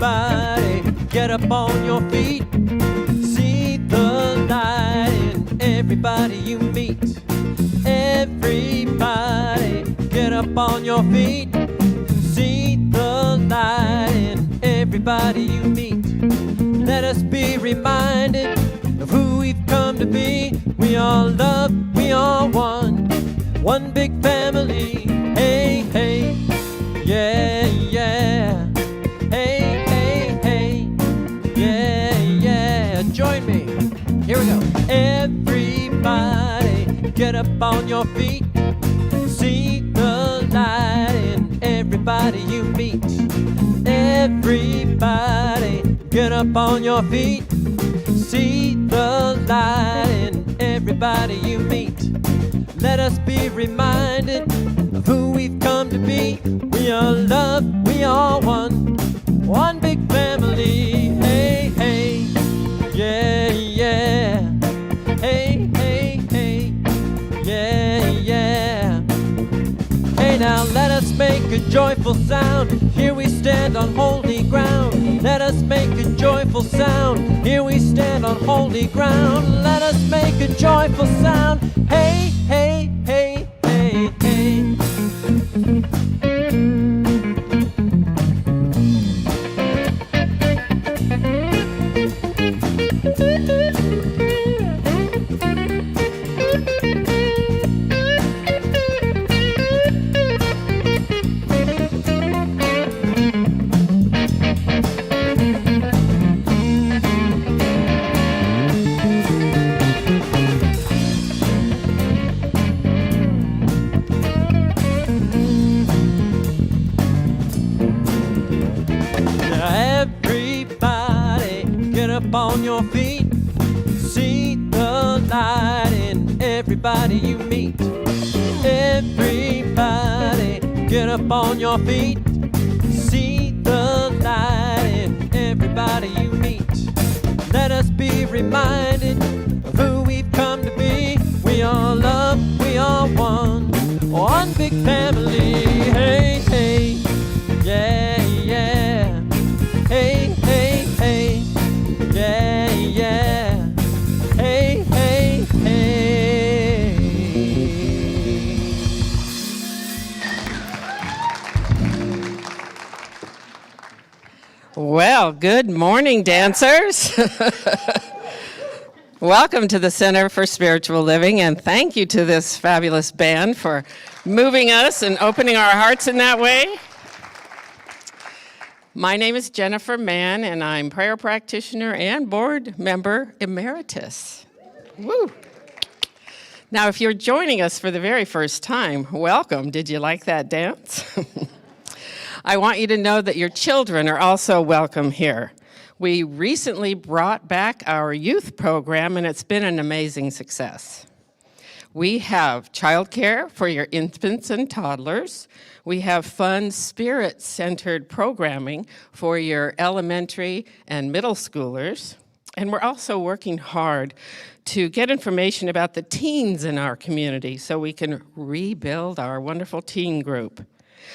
Everybody, get up on your feet. See the light in everybody you meet. Everybody, get up on your feet. See the light in everybody you meet. Let us be reminded of who we've come to be. We all love, we all one big family. Hey, hey, yeah, yeah. Hey, hey, hey, yeah, yeah. Join me. Here we go. Everybody, get up on your feet. See the light in everybody you meet. Everybody, get up on your feet. See the light in everybody you meet. Let us be reminded of who we've come to be. We are love, we are one big family. Hey, hey, yeah, yeah. Hey, hey, hey, yeah, yeah. Hey, now let us make a joyful sound. Here we stand on holy ground. Let us make a joyful sound. Here we stand on holy ground. Let us make a joyful sound. Hey, hey, hey, hey, hey. On your feet, see the light in everybody you meet. Everybody, get up on your feet. See the light in everybody you meet. Let us be reminded of who we've come to be. We are love, we are one big family. Hey, hey, yeah, yeah. Hey, hey, hey. Yeah, yeah. Hey, hey, hey. Well, good morning, dancers. Welcome to the Center for Spiritual Living, and thank you to this fabulous band for moving us and opening our hearts in that way. My name is Jennifer Mann, and I'm prayer practitioner and board member emeritus. Woo! Now, if you're joining us for the very first time, welcome. Did you like that dance? I want you to know that your children are also welcome here. We recently brought back our youth program, and it's been an amazing success. We have childcare for your infants and toddlers. We have fun, spirit-centered programming for your elementary and middle schoolers. And we're also working hard to get information about the teens in our community so we can rebuild our wonderful teen group.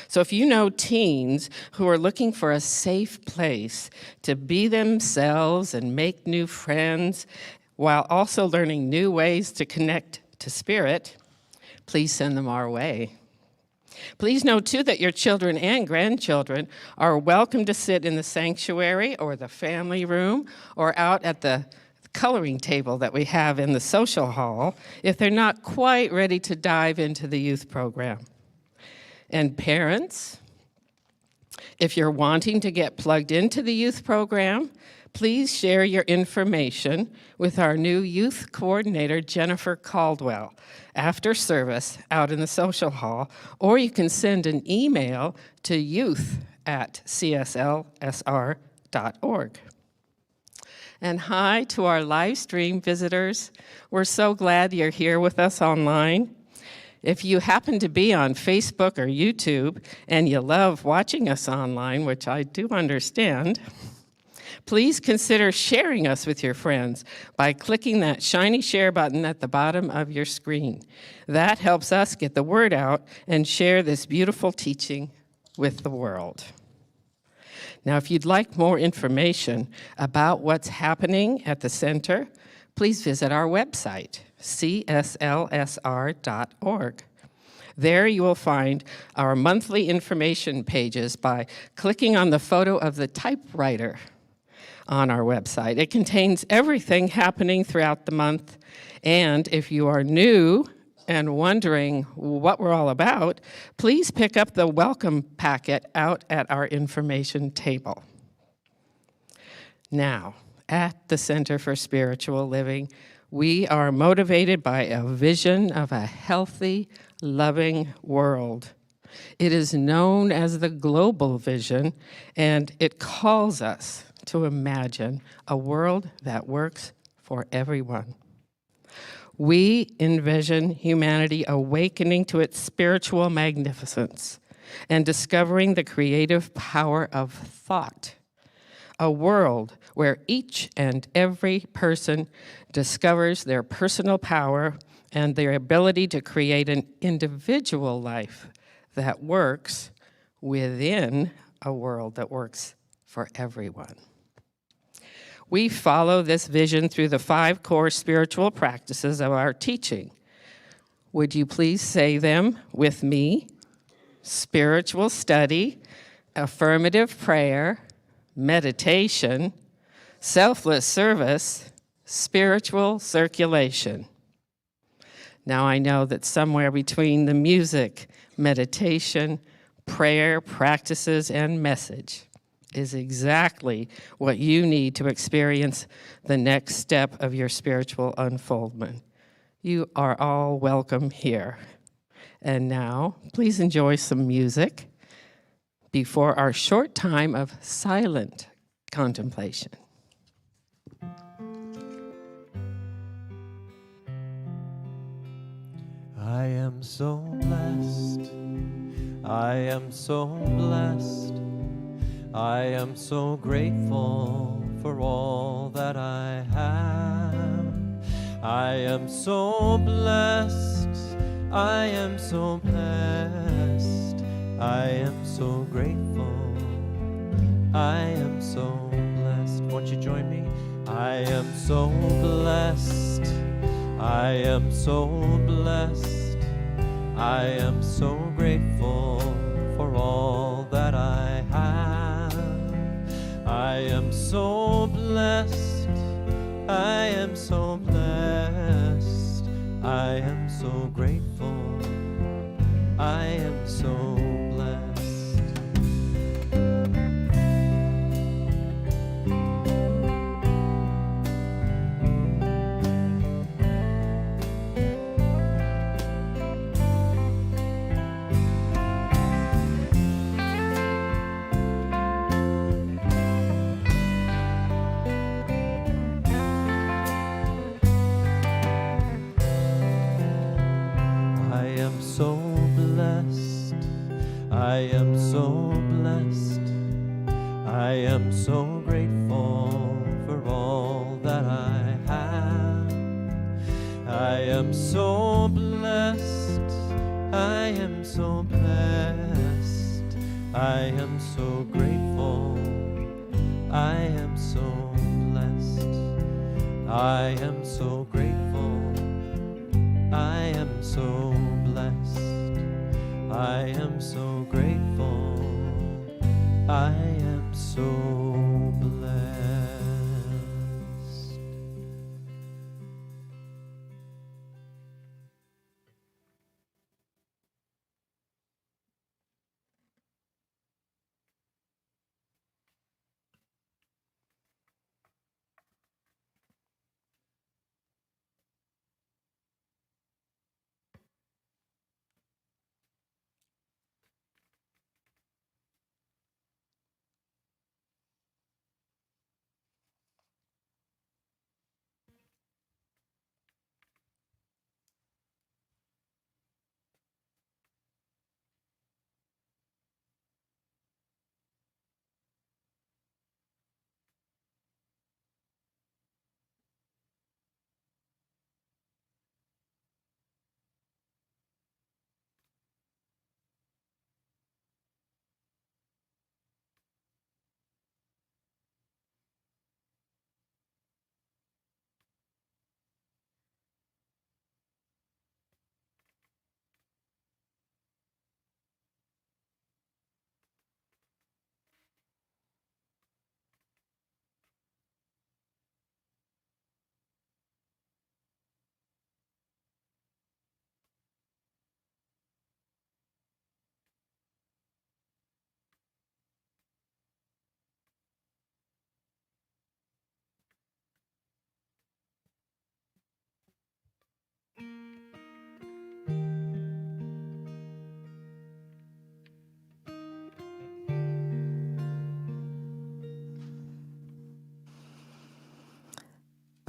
So if you know teens who are looking for a safe place to be themselves and make new friends while also learning new ways to connect to spirit, please send them our way. Please know, too, that your children and grandchildren are welcome to sit in the sanctuary or the family room or out at the coloring table that we have in the social hall if they're not quite ready to dive into the youth program. And parents, if you're wanting to get plugged into the youth program, please share your information with our new youth coordinator, Jennifer Caldwell, after service out in the social hall, or you can send an email to youth@cslsr.org. And hi to our live stream visitors. We're so glad you're here with us online. If you happen to be on Facebook or YouTube and you love watching us online, which I do understand, please consider sharing us with your friends by clicking that shiny share button at the bottom of your screen. That helps us get the word out and share this beautiful teaching with the world. Now, if you'd like more information about what's happening at the center, please visit our website, cslsr.org. There you will find our monthly information pages by clicking on the photo of the typewriter on our website. It contains everything happening throughout the month, and if you are new and wondering what we're all about, please pick up the welcome packet out at our information table. Now, at the Center for Spiritual Living, we are motivated by a vision of a healthy, loving world. It is known as the global vision, and it calls us to imagine a world that works for everyone. We envision humanity awakening to its spiritual magnificence and discovering the creative power of thought. A world where each and every person discovers their personal power and their ability to create an individual life that works within a world that works for everyone. We follow this vision through the 5 core spiritual practices of our teaching. Would you please say them with me? Spiritual study, affirmative prayer, meditation, selfless service, spiritual circulation. Now I know that somewhere between the music, meditation, prayer, practices, and message is exactly what you need to experience the next step of your spiritual unfoldment. You are all welcome here. And now, please enjoy some music before our short time of silent contemplation. I am so blessed. I am so blessed. I am so grateful for all that I have. I am so blessed. I am so blessed. I am so grateful. I am so blessed. Won't you join me? I am so blessed. I am so blessed. I am so grateful for all that I have. I am so blessed. I am so blessed. I am so grateful. I am so blessed. So blessed, I am so blessed, I am so grateful for all that I have. I am so blessed, I am so blessed, I am so grateful, I am so blessed, I am so grateful, I am so blessed. I am so grateful. I am so blessed.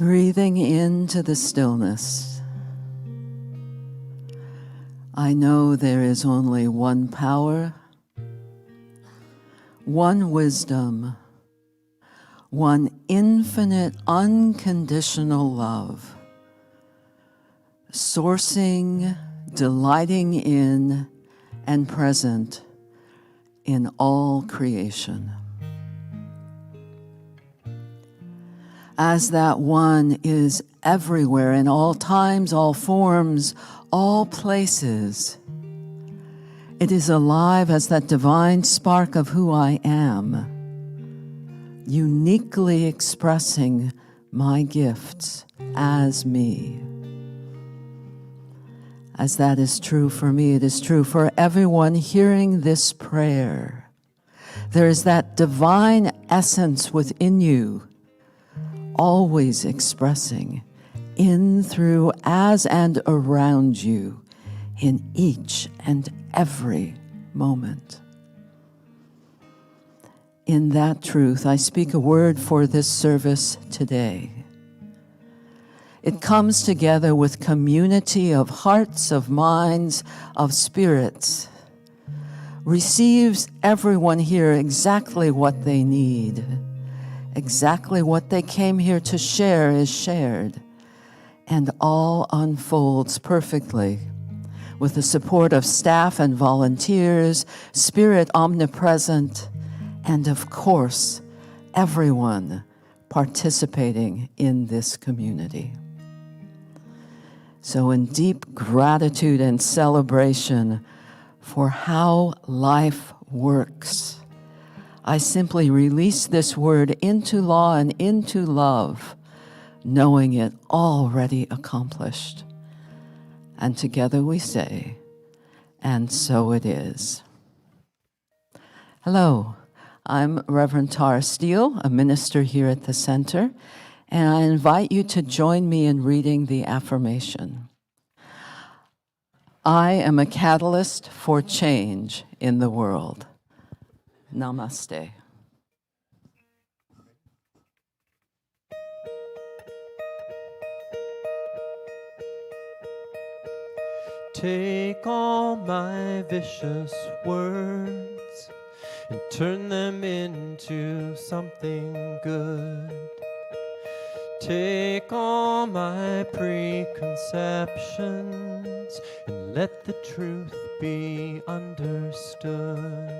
Breathing into the stillness, I know there is only one power, one wisdom, one infinite, unconditional love, sourcing, delighting in, and present in all creation. As that one is everywhere, in all times, all forms, all places, it is alive as that divine spark of who I am, uniquely expressing my gifts as me. As that is true for me, it is true for everyone hearing this prayer. There is that divine essence within you, always expressing in, through, as, and around you in each and every moment. In that truth, I speak a word for this service today. It comes together with community of hearts, of minds, of spirits, receives everyone here exactly what they need. Exactly what they came here to share is shared, and all unfolds perfectly with the support of staff and volunteers, Spirit omnipresent, and of course, everyone participating in this community. So in deep gratitude and celebration for how life works, I simply release this word into law and into love, knowing it already accomplished. And together we say, and so it is. Hello, I'm Reverend Tara Steele, a minister here at the center, and I invite you to join me in reading the affirmation. I am a catalyst for change in the world. Namaste. Take all my vicious words and turn them into something good. Take all my preconceptions and let the truth be understood.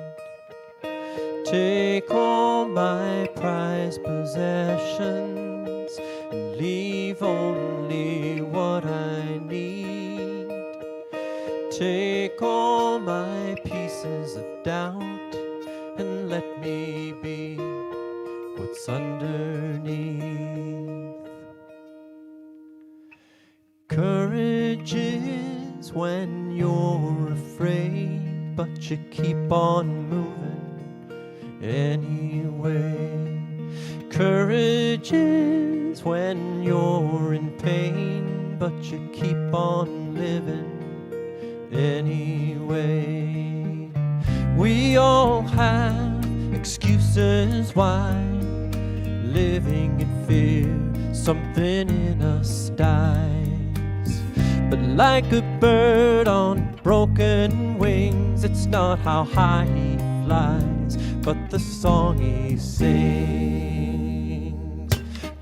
Take all my prized possessions and leave only what I need. Take all my pieces of doubt and let me be what's underneath. Courage is when you're afraid, but you keep on moving anyway. Courage is when you're in pain, but you keep on living anyway. We all have excuses why living in fear, something in us dies. But like a bird on broken wings, it's not how high he flies, but the song he sings.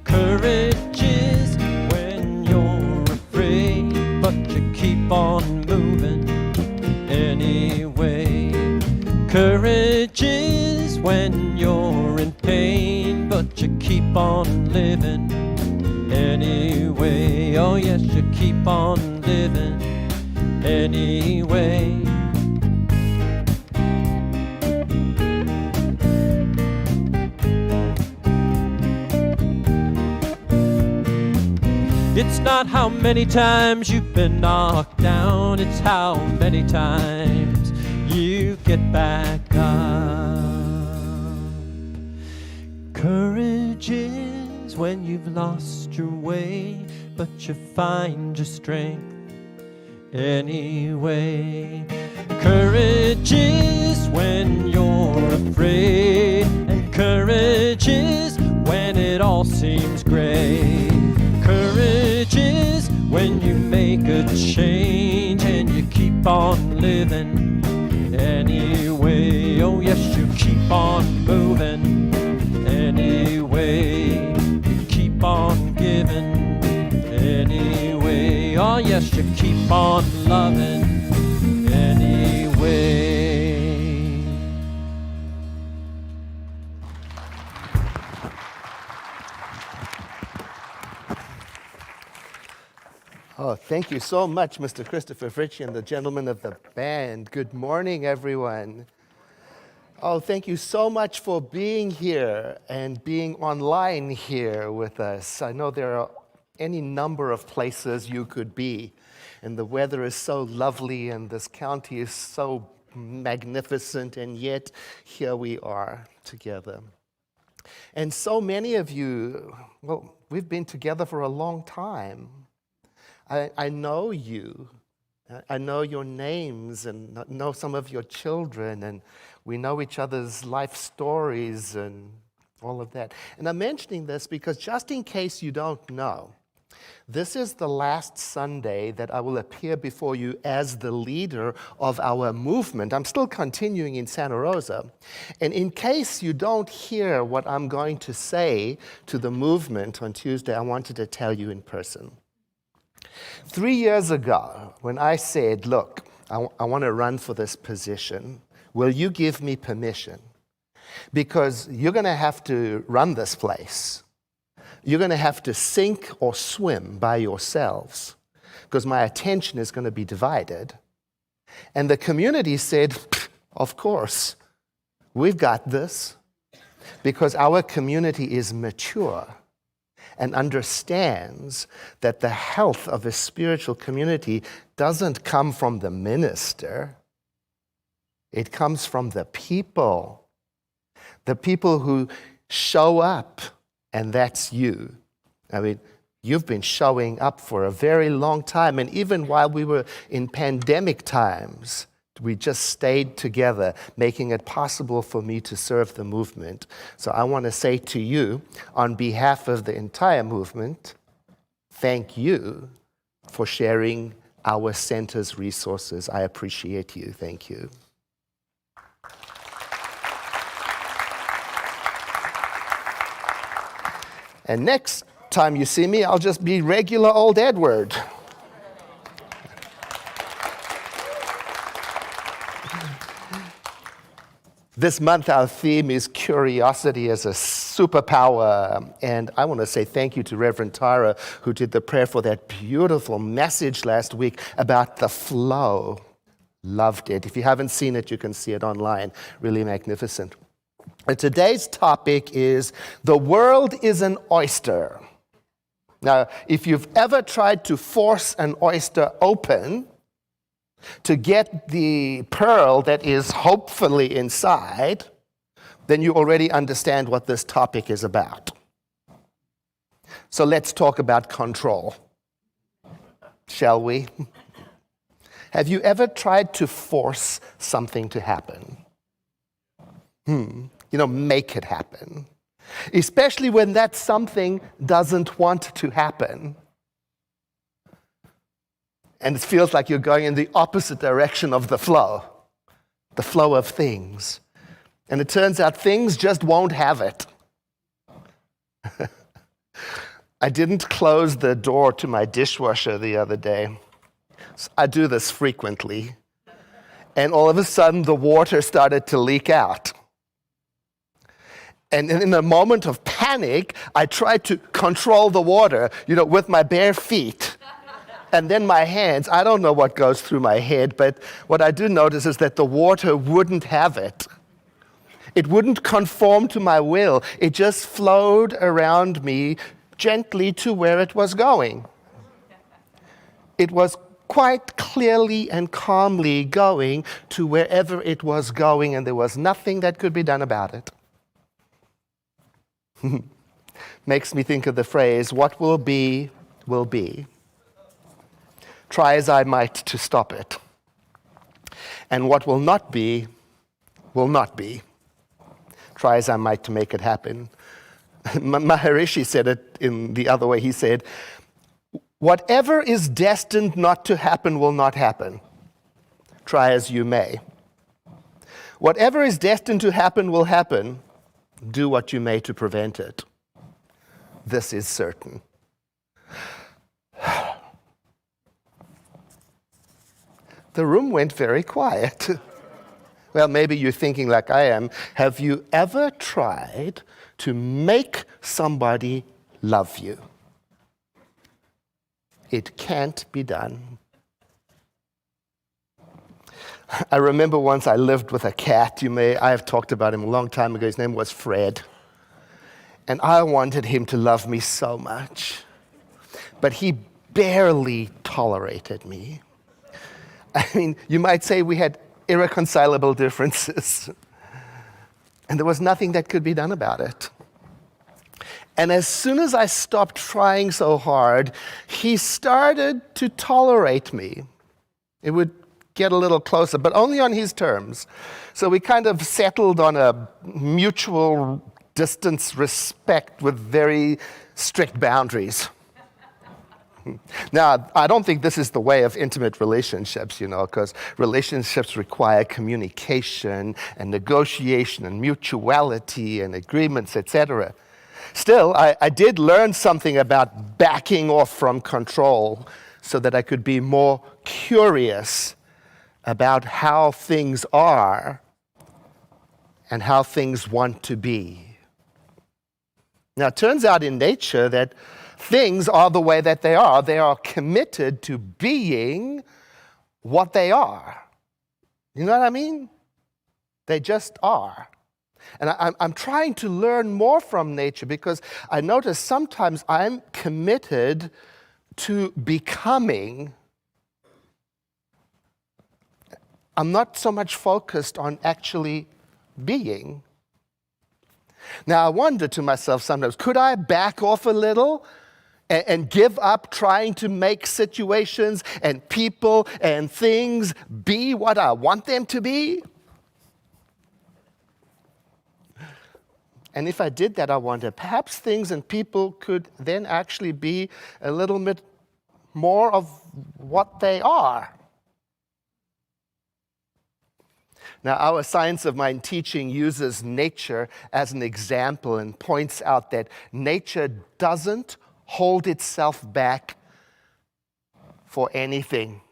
Courage is when you're afraid, but you keep on moving anyway. Courage is when you're in pain, but you keep on living anyway. Oh yes, you keep on living anyway. It's not how many times you've been knocked down, it's how many times you get back up. Courage is when you've lost your way, but you find your strength anyway. Courage is when you're afraid, and courage is when it all seems gray. Courage is when you make a change and you keep on living anyway. Oh yes, you keep on moving anyway. You keep on giving anyway. Oh yes, you keep on loving anyway. Oh, thank you so much, Mr. Christopher Fritchie and the gentlemen of the band. Good morning, everyone. Oh, thank you so much for being here and being online here with us. I know there are any number of places you could be, and the weather is so lovely, and this county is so magnificent, and yet here we are together. And so many of you, well, we've been together for a long time. I know you. I know your names and know some of your children, and we know each other's life stories and all of that. And I'm mentioning this because just in case you don't know, this is the last Sunday that I will appear before you as the leader of our movement. I'm still continuing in Santa Rosa. And in case you don't hear what I'm going to say to the movement on Tuesday, I wanted to tell you in person. 3 years ago, when I said, look, I want to run for this position, will you give me permission? Because you're going to have to run this place. You're going to have to sink or swim by yourselves, because my attention is going to be divided. And the community said, of course, we've got this, because our community is mature and understands that the health of a spiritual community doesn't come from the minister. It comes from the people who show up, and that's you. I mean, you've been showing up for a very long time, and even while we were in pandemic times, we just stayed together, making it possible for me to serve the movement. So I want to say to you, on behalf of the entire movement, thank you for sharing our center's resources. I appreciate you. Thank you. And next time you see me, I'll just be regular old Edward. This month, our theme is curiosity as a superpower. And I want to say thank you to Reverend Tyra, who did the prayer for that beautiful message last week about the flow. Loved it. If you haven't seen it, you can see it online. Really magnificent. And today's topic is the world is an oyster. Now, if you've ever tried to force an oyster open to get the pearl that is hopefully inside, then you already understand what this topic is about. So let's talk about control, shall we? Have you ever tried to force something to happen? Make it happen. Especially when that something doesn't want to happen. And it feels like you're going in the opposite direction of the flow of things. And it turns out things just won't have it. I didn't close the door to my dishwasher the other day. I do this frequently. And all of a sudden, the water started to leak out. And in a moment of panic, I tried to control the water, with my bare feet. And then my hands, I don't know what goes through my head, but what I do notice is that the water wouldn't have it. It wouldn't conform to my will. It just flowed around me gently to where it was going. It was quite clearly and calmly going to wherever it was going, and there was nothing that could be done about it. Makes me think of the phrase, what will be, will be. Try as I might to stop it. And what will not be, will not be. Try as I might to make it happen. Maharishi said it in the other way. He said, Whatever is destined not to happen will not happen, try as you may. Whatever is destined to happen will happen, do what you may to prevent it. This is certain. The room went very quiet. Well, maybe you're thinking like I am. Have you ever tried to make somebody love you? It can't be done. I remember once I lived with a cat. I have talked about him a long time ago. His name was Fred. And I wanted him to love me so much. But he barely tolerated me. I mean, you might say we had irreconcilable differences. And there was nothing that could be done about it. And as soon as I stopped trying so hard, he started to tolerate me. It would get a little closer, but only on his terms. So we kind of settled on a mutual distance respect with very strict boundaries. Now, I don't think this is the way of intimate relationships, because relationships require communication and negotiation and mutuality and agreements, etc. Still, I did learn something about backing off from control so that I could be more curious about how things are and how things want to be. Now, it turns out in nature that things are the way that they are. They are committed to being what they are. You know what I mean? They just are. And I'm trying to learn more from nature because I notice sometimes I'm committed to becoming. I'm not so much focused on actually being. Now, I wonder to myself sometimes, could I back off a little and give up trying to make situations and people and things be what I want them to be? And if I did that, I wonder, perhaps things and people could then actually be a little bit more of what they are. Now, our Science of Mind teaching uses nature as an example and points out that nature doesn't hold itself back for anything.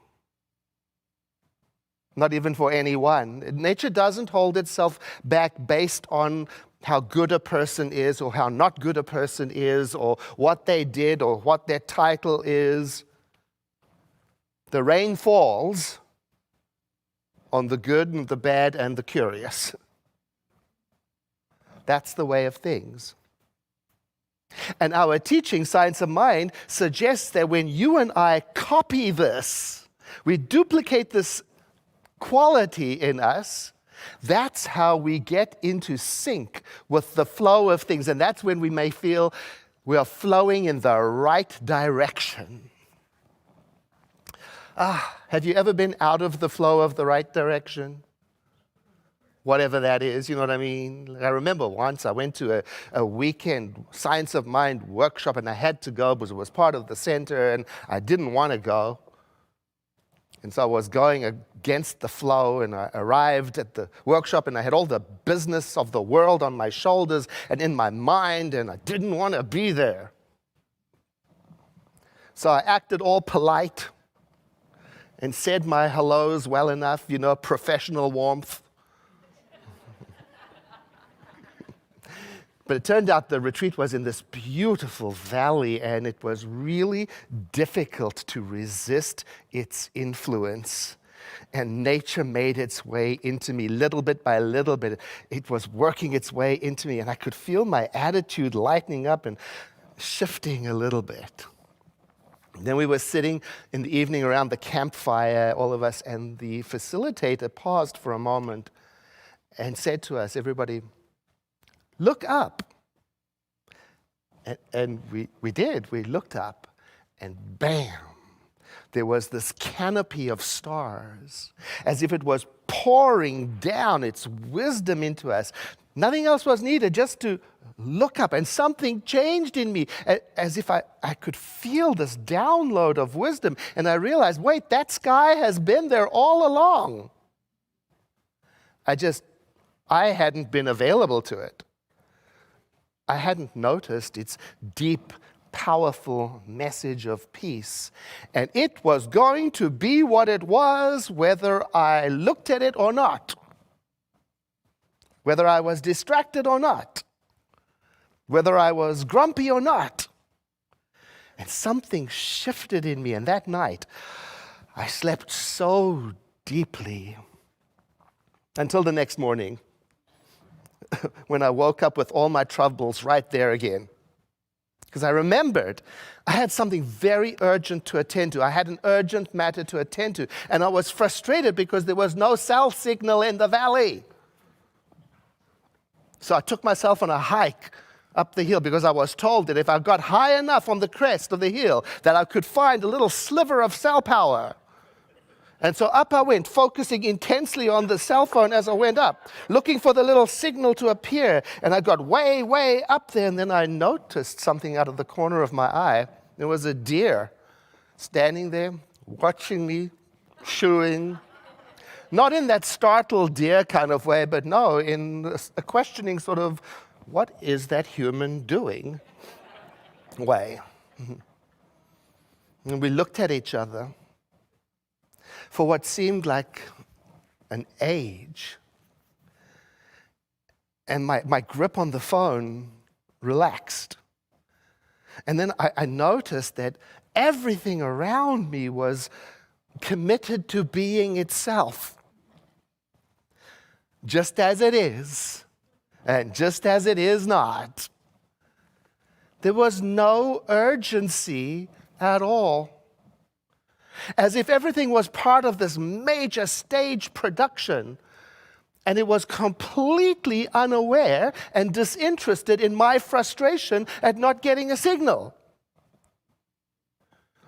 Not even for anyone. Nature doesn't hold itself back based on how good a person is or how not good a person is or what they did or what their title is. The rain falls on the good and the bad and the curious. That's the way of things. And our teaching, Science of Mind, suggests that when you and I copy this, we duplicate this quality in us, that's how we get into sync with the flow of things. And that's when we may feel we are flowing in the right direction. Have you ever been out of the flow of the right direction? Whatever that is, you know what I mean? I remember once I went to a weekend Science of Mind workshop and I had to go because it was part of the center and I didn't want to go. And so I was going against the flow and I arrived at the workshop and I had all the business of the world on my shoulders and in my mind and I didn't want to be there. So I acted all polite and said my hellos well enough, professional warmth. But it turned out the retreat was in this beautiful valley, and it was really difficult to resist its influence. And nature made its way into me little bit by little bit. It was working its way into me, and I could feel my attitude lightening up and shifting a little bit. Then we were sitting in the evening around the campfire, all of us, and the facilitator paused for a moment and said to us, everybody, look up. And we did. We looked up, and bam, there was this canopy of stars, as if it was pouring down its wisdom into us. Nothing else was needed, just to look up, and something changed in me, as if I could feel this download of wisdom, and I realized, wait, that sky has been there all along. I hadn't been available to it. I hadn't noticed its deep, powerful message of peace, and it was going to be what it was, whether I looked at it or not, whether I was distracted or not, whether I was grumpy or not. And something shifted in me, and that night I slept so deeply until the next morning when I woke up with all my troubles right there again. Because I remembered I had something very urgent to attend to. I had an urgent matter to attend to, and I was frustrated because there was no cell signal in the valley. So I took myself on a hike up the hill because I was told that if I got high enough on the crest of the hill that I could find a little sliver of cell power. And so up I went, focusing intensely on the cell phone as I went up, looking for the little signal to appear. And I got way, way up there, and then I noticed something out of the corner of my eye. There was a deer standing there, watching me, chewing. Not in that startled deer kind of way, but no, in a questioning sort of, what is that human doing way? And we looked at each other for what seemed like an age. And my grip on the phone relaxed. And then I noticed that everything around me was committed to being itself. Just as it is, and just as it is not. There was no urgency at all. As if everything was part of this major stage production, and it was completely unaware and disinterested in my frustration at not getting a signal.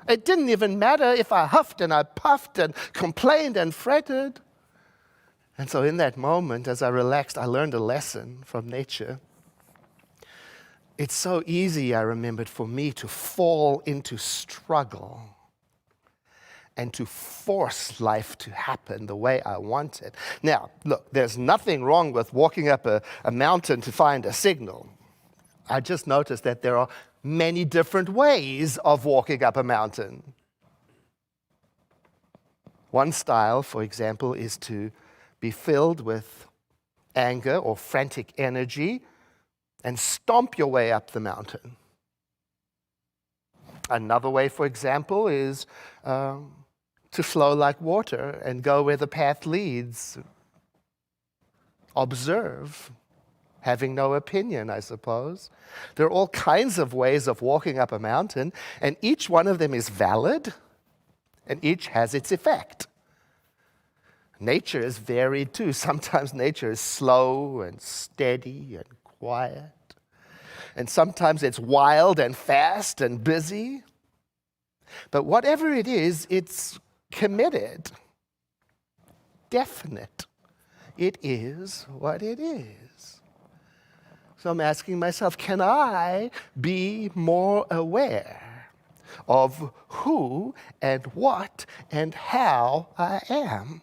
It didn't even matter if I huffed and I puffed and complained and fretted. And so in that moment, as I relaxed, I learned a lesson from nature. It's so easy, I remembered, for me to fall into struggle and to force life to happen the way I want it. Now, look, there's nothing wrong with walking up a mountain to find a signal. I just noticed that there are many different ways of walking up a mountain. One style, for example, is to be filled with anger or frantic energy and stomp your way up the mountain. Another way, for example, is to flow like water and go where the path leads. Observe, having no opinion, I suppose. There are all kinds of ways of walking up a mountain, and each one of them is valid, and each has its effect. Nature is varied too. Sometimes nature is slow and steady and quiet. And sometimes it's wild and fast and busy. But whatever it is, it's committed, definite. It is what it is. So I'm asking myself, can I be more aware of who and what and how I am?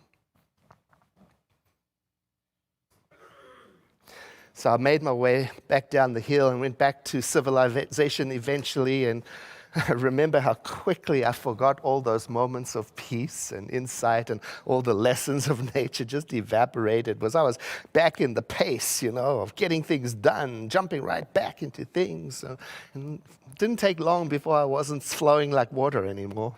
So I made my way back down the hill and went back to civilization eventually, and I remember how quickly I forgot all those moments of peace and insight, and all the lessons of nature just evaporated because I was back in the pace, of getting things done, jumping right back into things. And it didn't take long before I wasn't flowing like water anymore.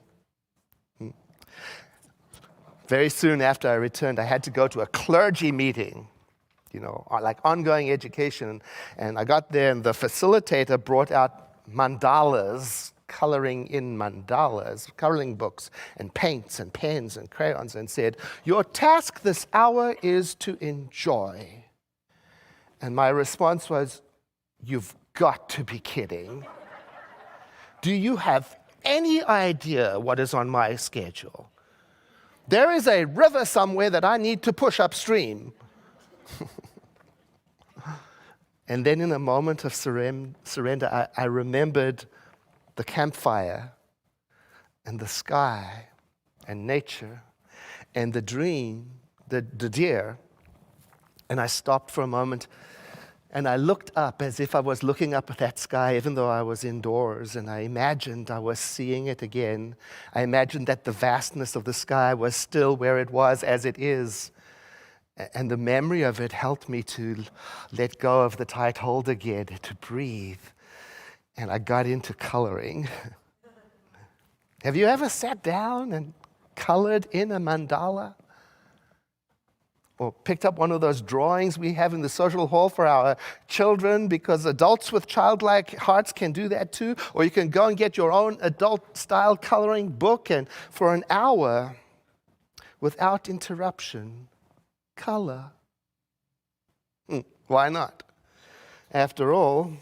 Very soon after I returned, I had to go to a clergy meeting, like ongoing education. And I got there, and the facilitator brought out mandalas, coloring in mandalas, coloring books, and paints and pens and crayons, and said, "Your task this hour is to enjoy." And my response was, "You've got to be kidding. Do you have any idea what is on my schedule? There is a river somewhere that I need to push upstream." And then in a moment of surrender, I remembered the campfire and the sky and nature and the dream, the deer. And I stopped for a moment and I looked up as if I was looking up at that sky, even though I was indoors, and I imagined I was seeing it again. I imagined that the vastness of the sky was still where it was as it is. And the memory of it helped me to let go of the tight hold again, to breathe. And I got into coloring. Have you ever sat down and colored in a mandala? Or picked up one of those drawings we have in the social hall for our children, because adults with childlike hearts can do that too. Or you can go and get your own adult-style coloring book and for an hour, without interruption, color. Why not? After all,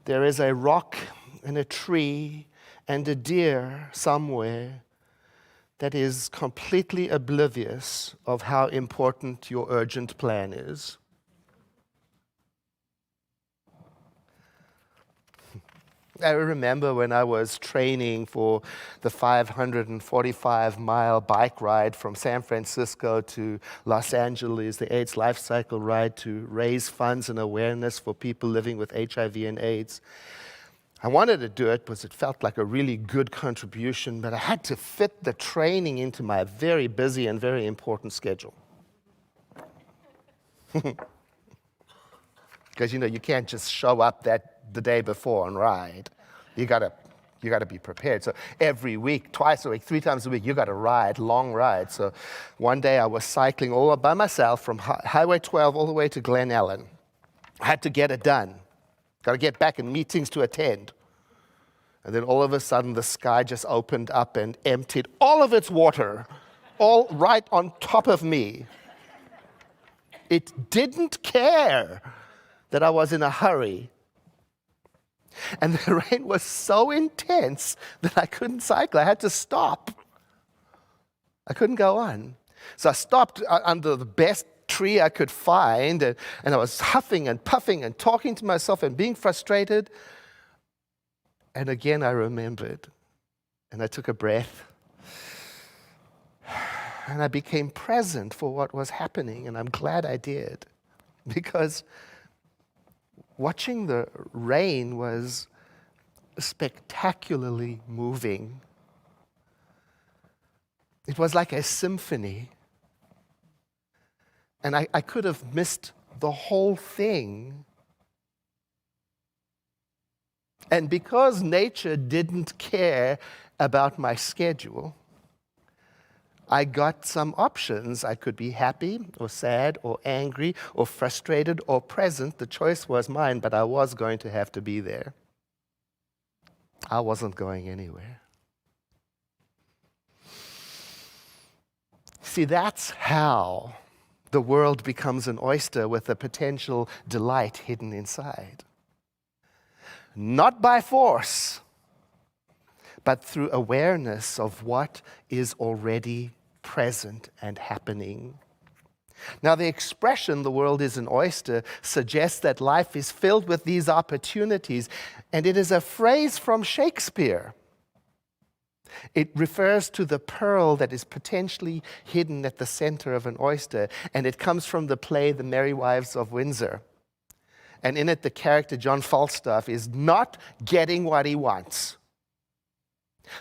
there is a rock and a tree and a deer somewhere that is completely oblivious of how important your urgent plan is. I remember when I was training for the 545-mile bike ride from San Francisco to Los Angeles, the AIDS Life Cycle ride to raise funds and awareness for people living with HIV and AIDS. I wanted to do it because it felt like a really good contribution, but I had to fit the training into my very busy and very important schedule. Because, you can't just show up the day before and ride. You gotta be prepared. So every week, twice a week, 3 times a week, you gotta ride, long rides. So one day I was cycling all by myself from Highway 12 all the way to Glen Ellen. I had to get it done. Got to get back and meetings to attend. And then all of a sudden, the sky just opened up and emptied all of its water, all right on top of me. It didn't care that I was in a hurry. And the rain was so intense that I couldn't cycle. I had to stop. I couldn't go on. So I stopped under the best tree I could find, and I was huffing and puffing and talking to myself and being frustrated. And again I remembered, and I took a breath, and I became present for what was happening, and I'm glad I did, because watching the rain was spectacularly moving. It was like a symphony. And I could have missed the whole thing. And because nature didn't care about my schedule, I got some options. I could be happy or sad or angry or frustrated or present. The choice was mine, but I was going to have to be there. I wasn't going anywhere. See, that's how the world becomes an oyster with a potential delight hidden inside. Not by force, but through awareness of what is already present and happening. Now, the expression, the world is an oyster, suggests that life is filled with these opportunities, and it is a phrase from Shakespeare. It refers to the pearl that is potentially hidden at the center of an oyster, and it comes from the play The Merry Wives of Windsor. And in it, the character John Falstaff is not getting what he wants.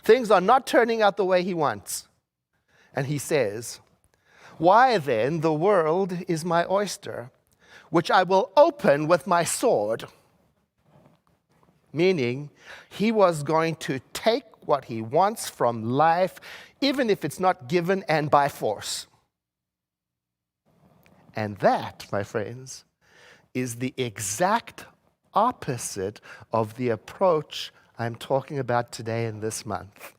Things are not turning out the way he wants. And he says, "Why then the world is my oyster, which I will open with my sword." Meaning, he was going to take what he wants from life, even if it's not given and by force. And that, my friends, is the exact opposite of the approach I'm talking about today and this month.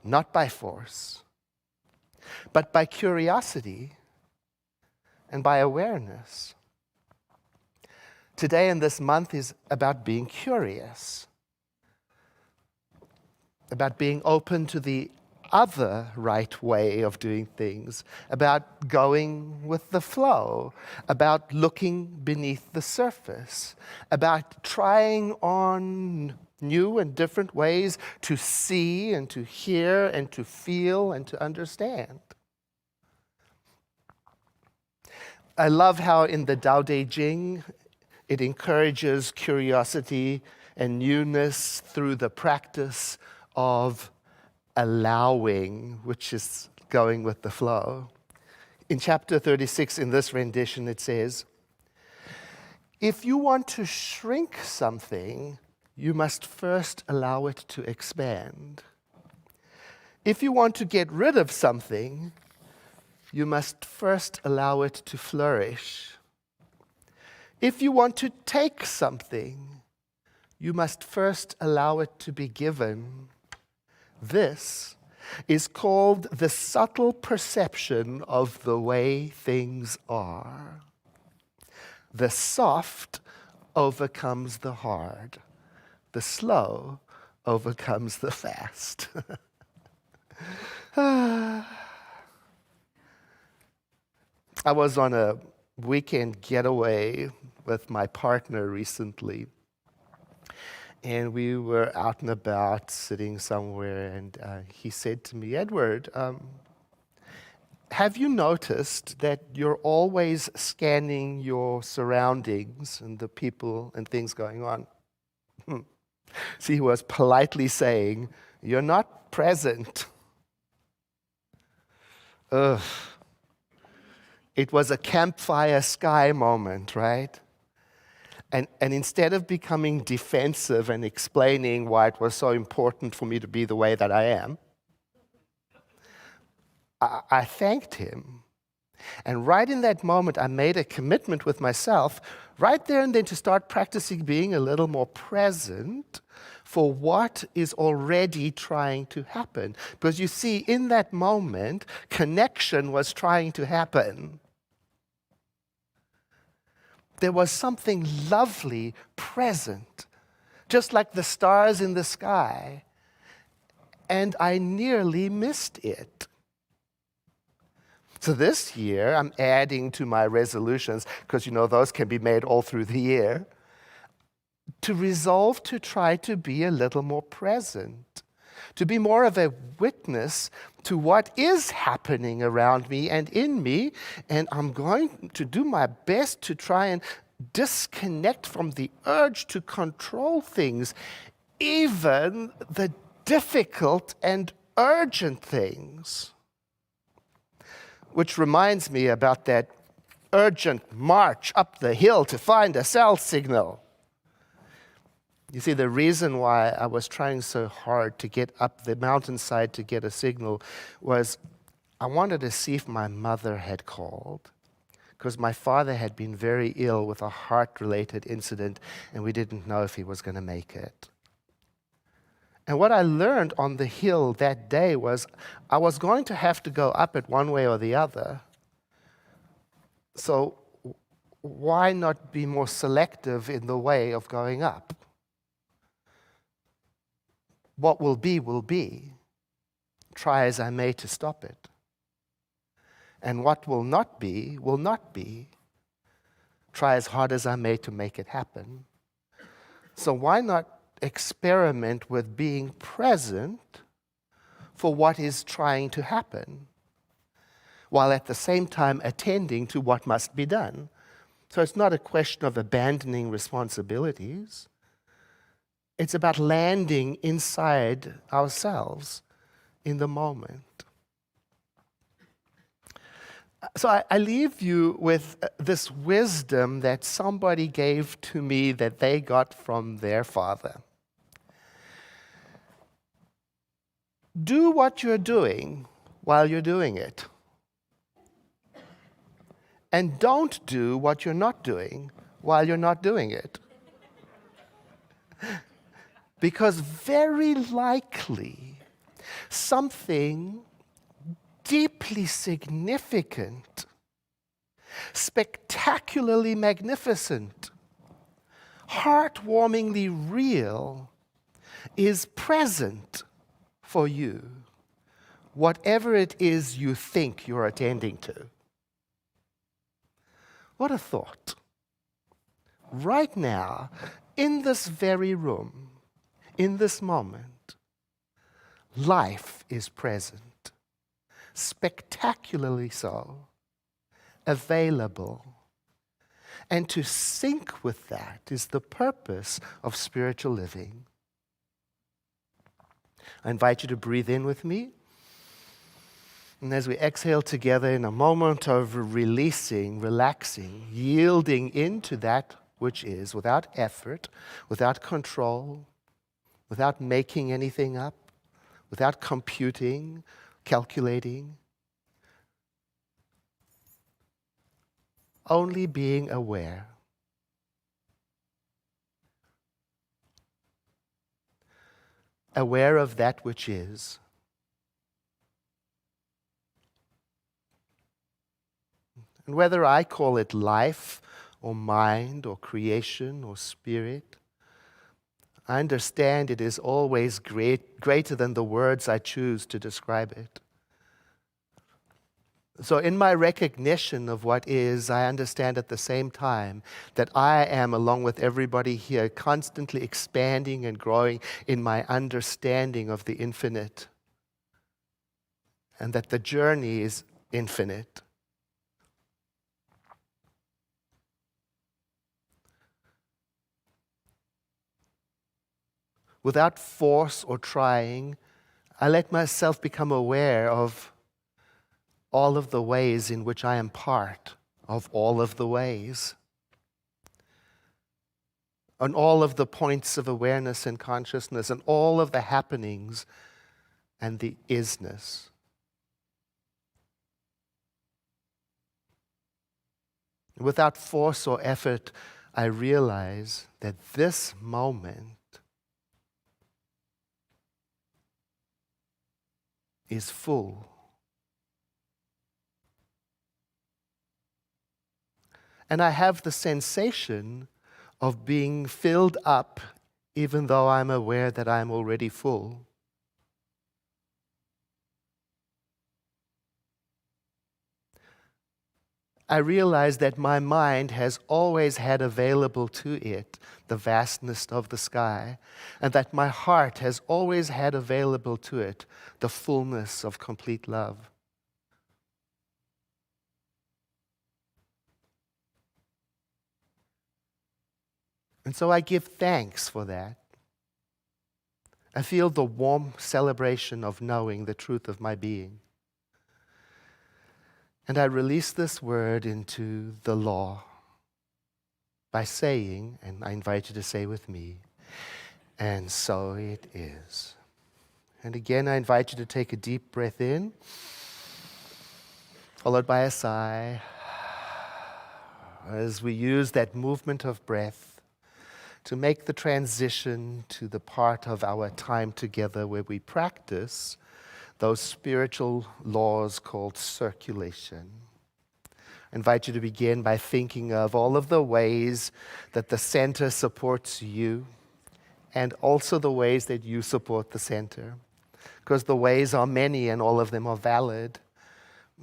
Not by force, but by curiosity and by awareness. Today and this month is about being curious, about being open to the other right way of doing things, about going with the flow, about looking beneath the surface, about trying on new and different ways to see and to hear and to feel and to understand. I love how in the Tao Te Ching, it encourages curiosity and newness through the practice of allowing, which is going with the flow. In chapter 36, in this rendition, it says, if you want to shrink something, you must first allow it to expand. If you want to get rid of something, you must first allow it to flourish. If you want to take something, you must first allow it to be given. This is called the subtle perception of the way things are. The soft overcomes the hard. The slow overcomes the fast. I was on a weekend getaway with my partner recently. And we were out and about, sitting somewhere, and he said to me, Edward, have you noticed that you're always scanning your surroundings and the people and things going on? So he was politely saying, you're not present. Ugh. It was a campfire sky moment, right? And instead of becoming defensive and explaining why it was so important for me to be the way that I am, I thanked him. And right in that moment, I made a commitment with myself, right there and then, to start practicing being a little more present for what is already trying to happen. Because you see, in that moment, connection was trying to happen. There was something lovely present, just like the stars in the sky, and I nearly missed it. So this year, I'm adding to my resolutions, because those can be made all through the year, to resolve to try to be a little more present, to be more of a witness to what is happening around me and in me, and I'm going to do my best to try and disconnect from the urge to control things, even the difficult and urgent things. Which reminds me about that urgent march up the hill to find a cell signal. You see, the reason why I was trying so hard to get up the mountainside to get a signal was I wanted to see if my mother had called, because my father had been very ill with a heart-related incident, and we didn't know if he was going to make it. And what I learned on the hill that day was I was going to have to go up it one way or the other. So why not be more selective in the way of going up? What will be, will be. Try as I may to stop it. And what will not be, will not be. Try as hard as I may to make it happen. So why not experiment with being present for what is trying to happen, while at the same time attending to what must be done? So it's not a question of abandoning responsibilities. It's about landing inside ourselves in the moment. So I leave you with this wisdom that somebody gave to me that they got from their father. Do what you're doing while you're doing it. And don't do what you're not doing while you're not doing it. Because very likely something deeply significant, spectacularly magnificent, heartwarmingly real is present for you whatever it is you think you're attending to. What a thought. Right now, in this very room, in this moment, life is present, spectacularly so, available. And to sync with that is the purpose of spiritual living. I invite you to breathe in with me. And as we exhale together in a moment of releasing, relaxing, yielding into that which is, without effort, without control, without making anything up, without computing, calculating, only being aware. Aware of that which is. And whether I call it life or mind or creation or spirit, I understand it is always greater than the words I choose to describe it. So in my recognition of what is, I understand at the same time that I am, along with everybody here, constantly expanding and growing in my understanding of the infinite, and that the journey is infinite. Without force or trying, I let myself become aware of all of the ways in which I am part of all of the ways, on all of the points of awareness and consciousness, and all of the happenings and the isness. Without force or effort, I realize that this moment is full. And I have the sensation of being filled up, even though I'm aware that I'm already full. I realize that my mind has always had available to it the vastness of the sky, and that my heart has always had available to it the fullness of complete love. And so I give thanks for that. I feel the warm celebration of knowing the truth of my being. And I release this word into the law by saying, and I invite you to say with me, and so it is. And again, I invite you to take a deep breath in, followed by a sigh, as we use that movement of breath to make the transition to the part of our time together where we practice those spiritual laws called circulation. I invite you to begin by thinking of all of the ways that the center supports you, and also the ways that you support the center, because the ways are many and all of them are valid.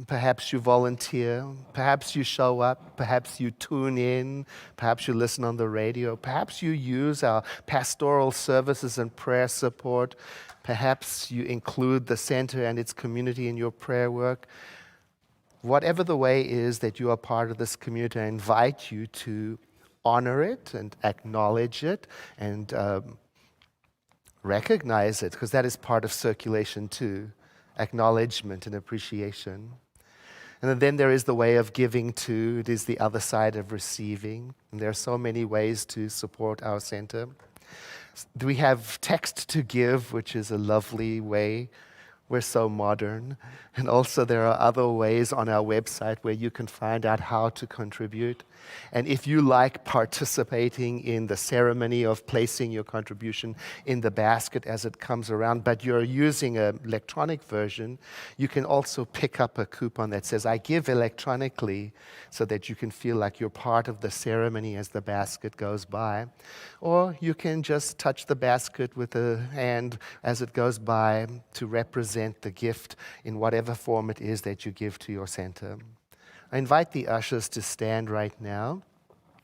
Perhaps you volunteer, perhaps you show up, perhaps you tune in, perhaps you listen on the radio, perhaps you use our pastoral services and prayer support, perhaps you include the center and its community in your prayer work. Whatever the way is that you are part of this community, I invite you to honor it and acknowledge it and recognize it, because that is part of circulation too. Acknowledgement and appreciation. And then there is the way of giving too. It is the other side of receiving. And there are so many ways to support our center. We have text to give, which is a lovely way. We're so modern. And also there are other ways on our website where you can find out how to contribute. And if you like participating in the ceremony of placing your contribution in the basket as it comes around, but you're using an electronic version, you can also pick up a coupon that says, I give electronically, so that you can feel like you're part of the ceremony as the basket goes by. Or you can just touch the basket with a hand as it goes by to represent present the gift in whatever form it is that you give to your center. I invite the ushers to stand right now.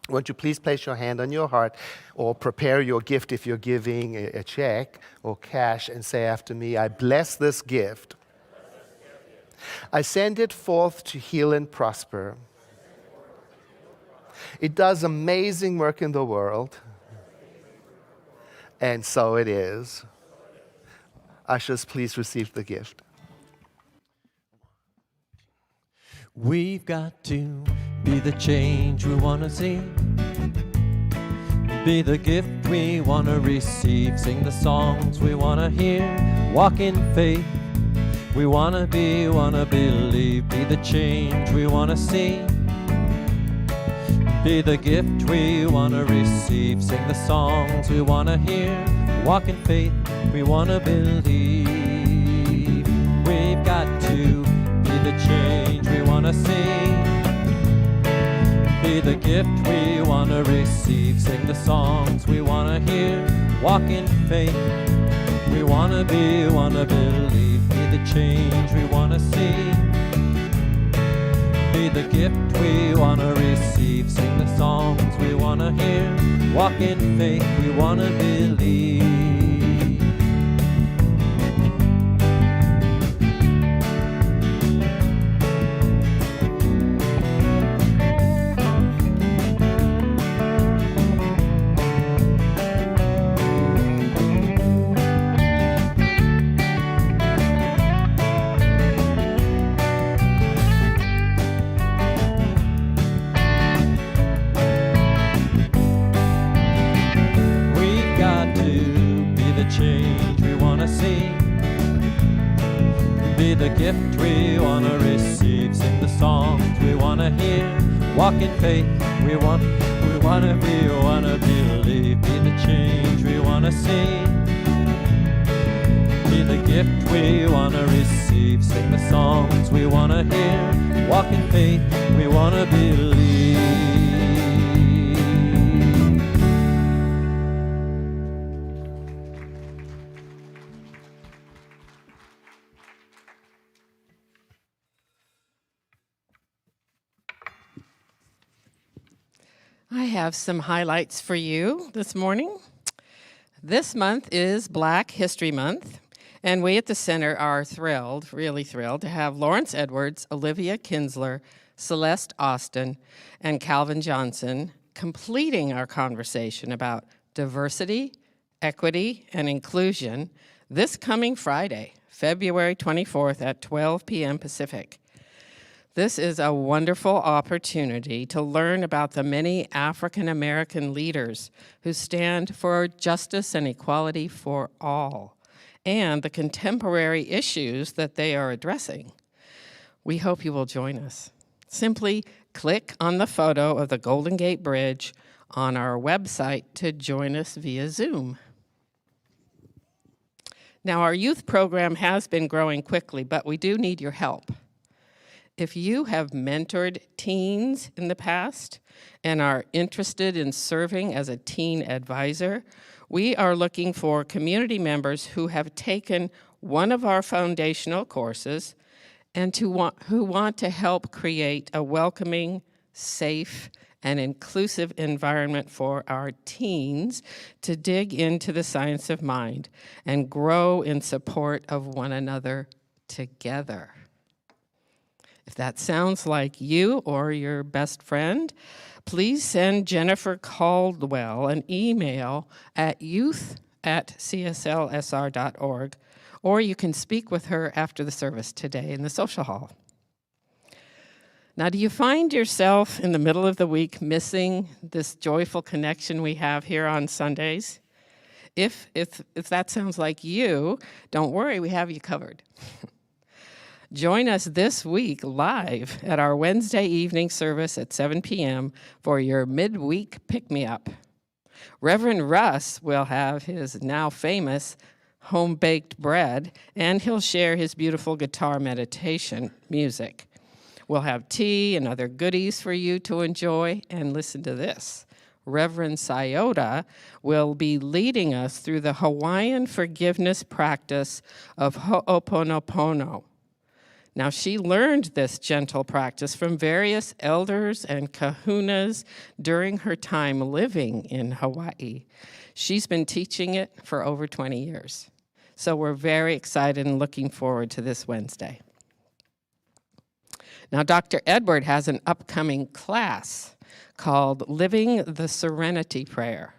Won't you please place your hand on your heart or prepare your gift if you're giving a check or cash and say after me, I bless this gift. I send it forth to heal and prosper. It does amazing work in the world. And so it is. Ushers, please receive the gift. We've got to be the change we want to see. Be the gift we want to receive. Sing the songs we want to hear. Walk in faith. We want to be, want to believe. Be the change we want to see. Be the gift we want to receive. Sing the songs we want to hear. Walk in faith. We want to believe. We've got to be the change we want to see. Be the gift we want to receive. Sing the songs we want to hear. Walk in faith. We want to be, want to believe. Be the change we want to see. Be the gift we want to receive. Sing the songs we want to hear. Walk in faith. We want to believe. The gift we want to receive. Sing the songs we want to hear. Walk in faith. We want to be, want to believe. Be the change we want to see. Be the gift we want to receive. Sing the songs we want to hear. Walk in faith. We want to believe. I have some highlights for you this morning. This month is Black History Month, and we at the Center are thrilled, really thrilled, to have Lawrence Edwards, Olivia Kinsler, Celeste Austin, and Calvin Johnson completing our conversation about diversity, equity, and inclusion this coming Friday, February 24th at 12 p.m. Pacific. This is a wonderful opportunity to learn about the many African American leaders who stand for justice and equality for all, and the contemporary issues that they are addressing. We hope you will join us. Simply click on the photo of the Golden Gate Bridge on our website to join us via Zoom. Now, our youth program has been growing quickly, but we do need your help. If you have mentored teens in the past and are interested in serving as a teen advisor, we are looking for community members who have taken one of our foundational courses and who want to help create a welcoming, safe, and inclusive environment for our teens to dig into the science of mind and grow in support of one another together. If that sounds like you or your best friend, please send Jennifer Caldwell an email at youth@cslsr.org, or you can speak with her after the service today in the social hall. Now, do you find yourself in the middle of the week missing this joyful connection we have here on Sundays? If that sounds like you, don't worry, we have you covered. Join us this week live at our Wednesday evening service at 7 p.m. for your midweek pick-me-up. Reverend Russ will have his now famous home-baked bread, and he'll share his beautiful guitar meditation music. We'll have tea and other goodies for you to enjoy, and listen to this. Reverend Sayota, will be leading us through the Hawaiian forgiveness practice of Ho'oponopono. Now, she learned this gentle practice from various elders and kahunas during her time living in Hawaii. She's been teaching it for over 20 years. So we're very excited and looking forward to this Wednesday. Now, Dr. Edward has an upcoming class called Living the Serenity Prayer.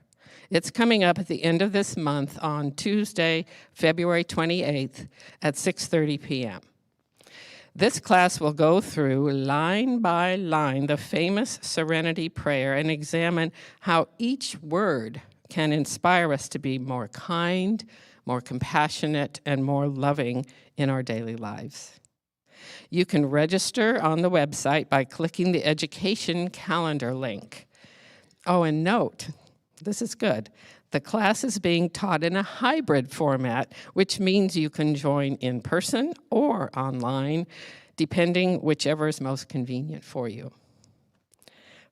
It's coming up at the end of this month on Tuesday, February 28th at 6:30 p.m. This class will go through line by line the famous Serenity Prayer and examine how each word can inspire us to be more kind, more compassionate, and more loving in our daily lives. You can register on the website by clicking the education calendar link. Oh, and note, this is good, the class is being taught in a hybrid format, which means you can join in person or online, depending whichever is most convenient for you.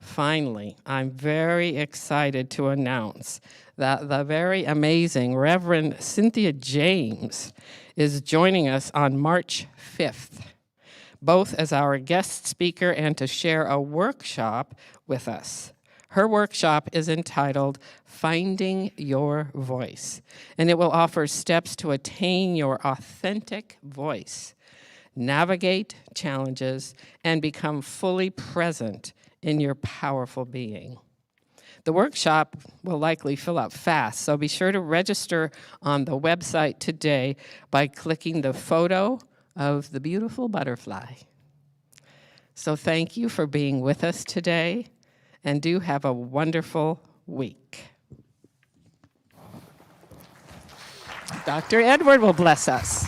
Finally, I'm very excited to announce that the very amazing Reverend Cynthia James is joining us on March 5th, both as our guest speaker and to share a workshop with us. Her workshop is entitled Finding Your Voice, and it will offer steps to attain your authentic voice, navigate challenges, and become fully present in your powerful being. The workshop will likely fill up fast, so be sure to register on the website today by clicking the photo of the beautiful butterfly. So thank you for being with us today, and do have a wonderful week. Dr. Edward will bless us.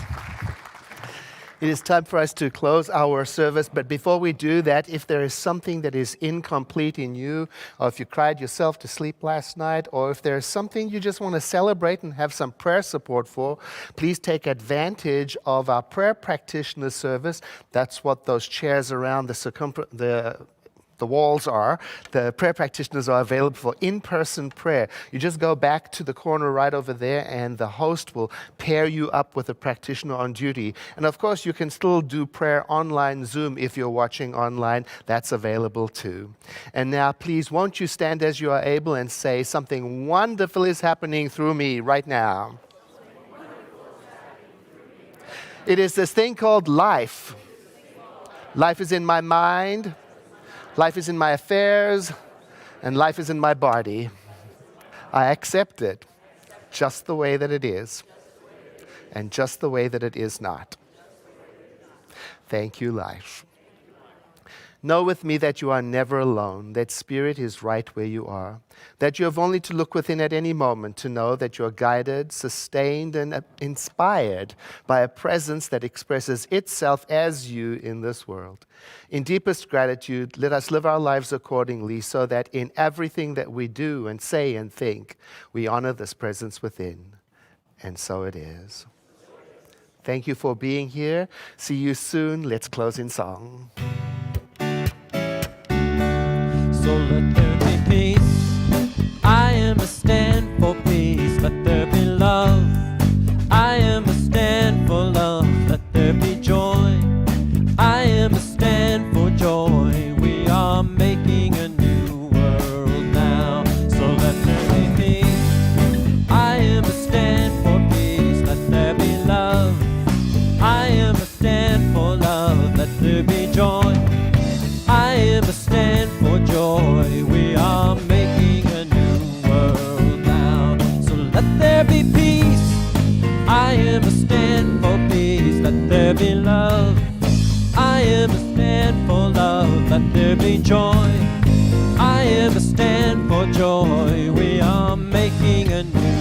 It is time for us to close our service, but before we do that, if there is something that is incomplete in you, or if you cried yourself to sleep last night, or if there is something you just want to celebrate and have some prayer support for, please take advantage of our prayer practitioner service. That's what those chairs around the walls are. The prayer practitioners are available for in-person prayer. You just go back to the corner right over there, and the host will pair you up with a practitioner on duty. And of course, you can still do prayer online Zoom if you're watching online. That's available too. And now, please, won't you stand as you are able and say, something wonderful is happening through me right now. It is this thing called life. Life is in my mind. Life is in my affairs, and life is in my body. I accept it just the way that it is, and just the way that it is not. Thank you, life. Know with me that you are never alone, that Spirit is right where you are, that you have only to look within at any moment to know that you are guided, sustained, and inspired by a presence that expresses itself as you in this world. In deepest gratitude, let us live our lives accordingly so that in everything that we do and say and think, we honor this presence within. And so it is. Thank you for being here. See you soon. Let's close in song. So let there be peace. I am a stand for peace. Let there be love. I am a stand for love. Let there be joy. I am a stand for joy. We are making a new world now. So let there be peace. I am a stand for peace. Let there be love. I am a stand for love. Let there be joy. I am a stand for joy. We are making a new world now. So let there be peace. I am a stand for peace. Let there be love. I am a stand for love. Let there be joy. I am a stand for joy. We are making a new